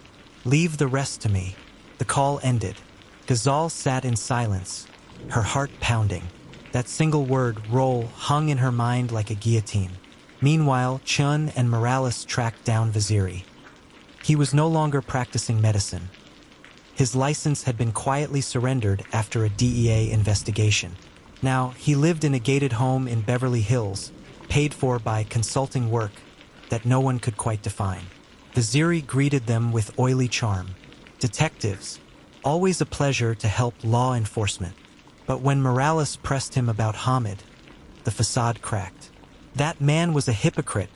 S1: Leave the rest to me." The call ended. Ghazal sat in silence, her heart pounding. That single word, role, hung in her mind like a guillotine. Meanwhile, Chen and Morales tracked down Vaziri. He was no longer practicing medicine. His license had been quietly surrendered after a DEA investigation. Now, he lived in a gated home in Beverly Hills, paid for by consulting work that no one could quite define. Vaziri greeted them with oily charm. Detectives, always a pleasure to help law enforcement. But when Morales pressed him about Hamid, the facade cracked. "That man was a hypocrite,"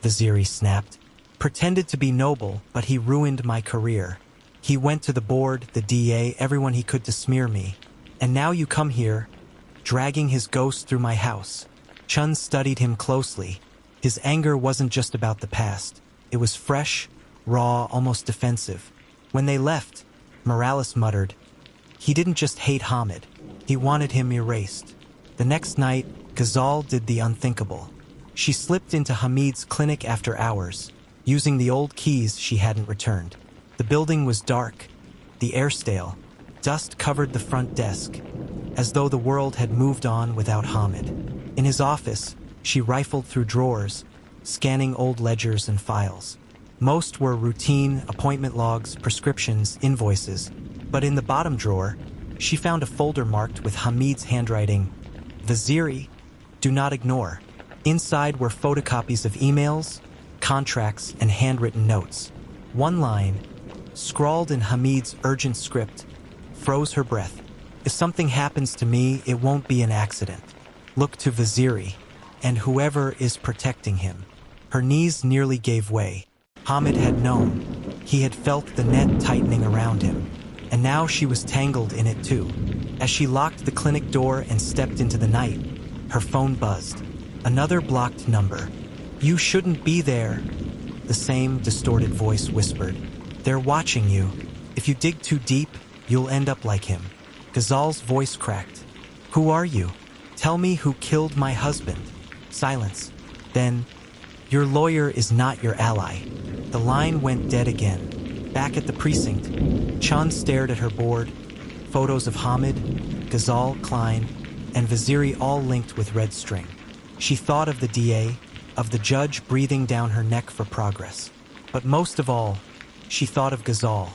S1: Vaziri snapped. "Pretended to be noble, but he ruined my career. He went to the board, the DA, everyone he could to smear me. And now you come here, dragging his ghost through my house." Chun studied him closely. His anger wasn't just about the past. It was fresh, raw, almost defensive. When they left, Morales muttered, "He didn't just hate Hamid. He wanted him erased." The next night, Ghazal did the unthinkable. She slipped into Hamid's clinic after hours, using the old keys she hadn't returned. The building was dark, the air stale. Dust covered the front desk, as though the world had moved on without Hamid. In his office, she rifled through drawers, scanning old ledgers and files. Most were routine appointment logs, prescriptions, invoices. But in the bottom drawer, she found a folder marked with Hamid's handwriting, "Vaziri, do not ignore." Inside were photocopies of emails, contracts, and handwritten notes. One line, scrawled in Hamid's urgent script, froze her breath. "If something happens to me, it won't be an accident. Look to Vaziri, and whoever is protecting him." Her knees nearly gave way. Hamid had known. He had felt the net tightening around him. And now she was tangled in it too. As she locked the clinic door and stepped into the night, her phone buzzed. Another blocked number. "You shouldn't be there," the same distorted voice whispered. "They're watching you. If you dig too deep, you'll end up like him." Ghazal's voice cracked. "Who are you? Tell me who killed my husband." Silence. Then, "Your lawyer is not your ally." The line went dead again. Back at the precinct, Chan stared at her board. Photos of Hamid, Ghazal, Klein, and Vaziri all linked with red string. She thought of the DA, of the judge breathing down her neck for progress. But most of all, she thought of Ghazal.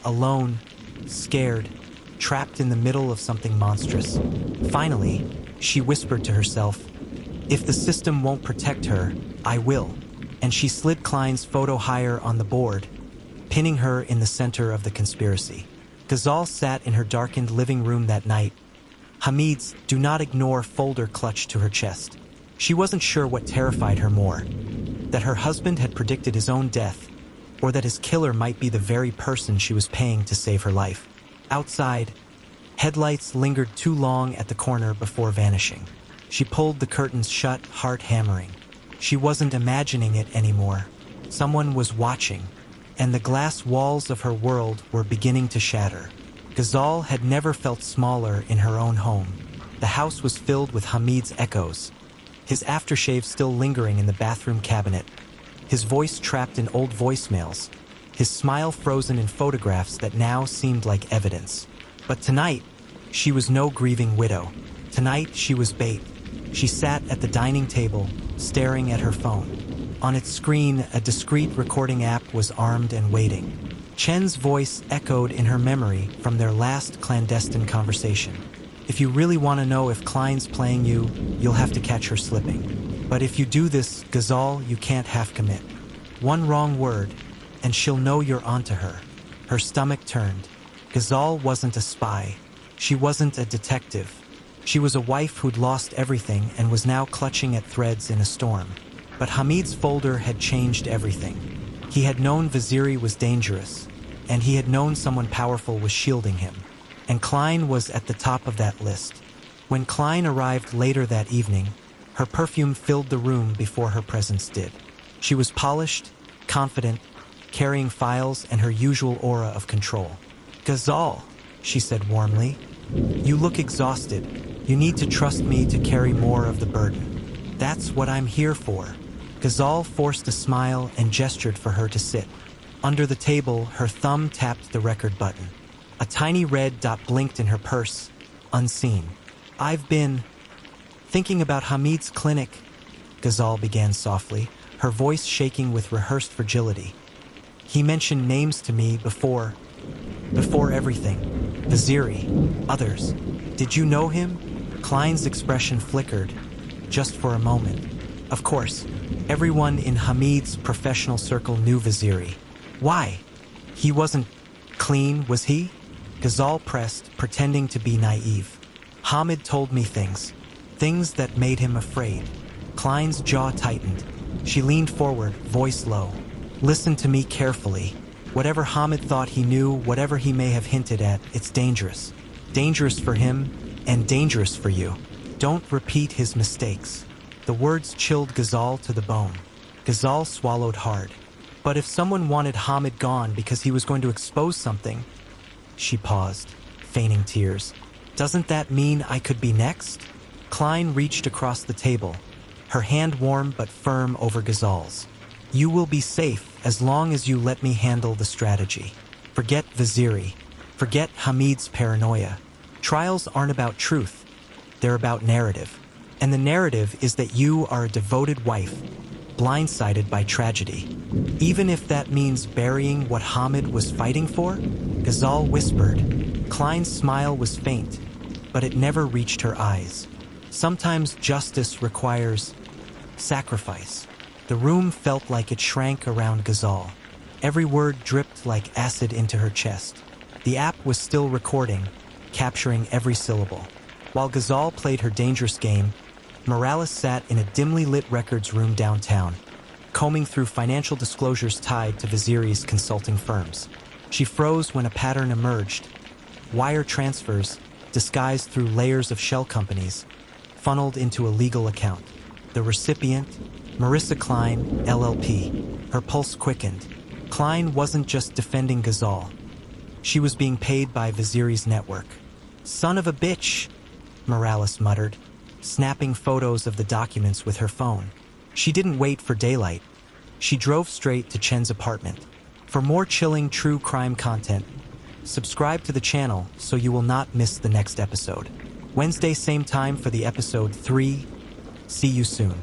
S1: Alone, scared, trapped in the middle of something monstrous. Finally, she whispered to herself, "If the system won't protect her, I will." And she slid Klein's photo higher on the board, pinning her in the center of the conspiracy. Ghazal sat in her darkened living room that night, Hamid's "do not ignore" folder clutched to her chest. She wasn't sure what terrified her more, that her husband had predicted his own death, or that his killer might be the very person she was paying to save her life. Outside, headlights lingered too long at the corner before vanishing. She pulled the curtains shut, heart hammering. She wasn't imagining it anymore. Someone was watching, and the glass walls of her world were beginning to shatter. Ghazal had never felt smaller in her own home. The house was filled with Hamid's echoes, his aftershave still lingering in the bathroom cabinet, his voice trapped in old voicemails, his smile frozen in photographs that now seemed like evidence. But tonight, she was no grieving widow. Tonight, she was bait. She sat at the dining table, staring at her phone. On its screen, a discreet recording app was armed and waiting. Chen's voice echoed in her memory from their last clandestine conversation. If you really want to know if Klein's playing you, you'll have to catch her slipping. But if you do this, Ghazal, you can't half commit. One wrong word, and she'll know you're onto her. Her stomach turned. Ghazal wasn't a spy. She wasn't a detective. She was a wife who'd lost everything and was now clutching at threads in a storm. But Hamid's folder had changed everything. He had known Vaziri was dangerous, and he had known someone powerful was shielding him. And Klein was at the top of that list. When Klein arrived later that evening, her perfume filled the room before her presence did. She was polished, confident, carrying files and her usual aura of control. "Ghazal," she said warmly, "you look exhausted. You need to trust me to carry more of the burden." "That's what I'm here for." Ghazal forced a smile and gestured for her to sit. Under the table, her thumb tapped the record button. A tiny red dot blinked in her purse, unseen. "I've been thinking about Hamid's clinic," Ghazal began softly, her voice shaking with rehearsed fragility. "He mentioned names to me before everything. Vaziri, others. Did you know him?" Klein's expression flickered, just for a moment. Of course, everyone in Hamid's professional circle knew Vaziri. Why? He wasn't clean, was he? Ghazal pressed, pretending to be naive. "Hamid told me things that made him afraid." Klein's jaw tightened. She leaned forward, voice low. "Listen to me carefully. Whatever Hamid thought he knew, whatever he may have hinted at, it's dangerous. Dangerous for him, and dangerous for you. Don't repeat his mistakes." The words chilled Ghazal to the bone. Ghazal swallowed hard. But if someone wanted Hamid gone because he was going to expose something... She paused, feigning tears. "Doesn't that mean I could be next?" Klein reached across the table, her hand warm but firm over Ghazal's. "You will be safe as long as you let me handle the strategy. Forget Vaziri. Forget Hamid's paranoia. Trials aren't about truth. They're about narrative. And the narrative is that you are a devoted wife, blindsided by tragedy. Even if that means burying what Hamid was fighting for?" Ghazal whispered. Klein's smile was faint, but it never reached her eyes. Sometimes justice requires sacrifice. The room felt like it shrank around Ghazal. Every word dripped like acid into her chest. The app was still recording, capturing every syllable. While Ghazal played her dangerous game, Morales sat in a dimly lit records room downtown, combing through financial disclosures tied to Vaziri's consulting firms. She froze when a pattern emerged. Wire transfers, disguised through layers of shell companies, funneled into a legal account. The recipient, Marissa Klein, LLP. Her pulse quickened. Klein wasn't just defending Ghazal. She was being paid by Vaziri's network. "Son of a bitch," Morales muttered, snapping photos of the documents with her phone. She didn't wait for daylight. She drove straight to Chen's apartment. For more chilling true crime content, subscribe to the channel so you will not miss the next episode. Wednesday, same time for the episode 3. See you soon.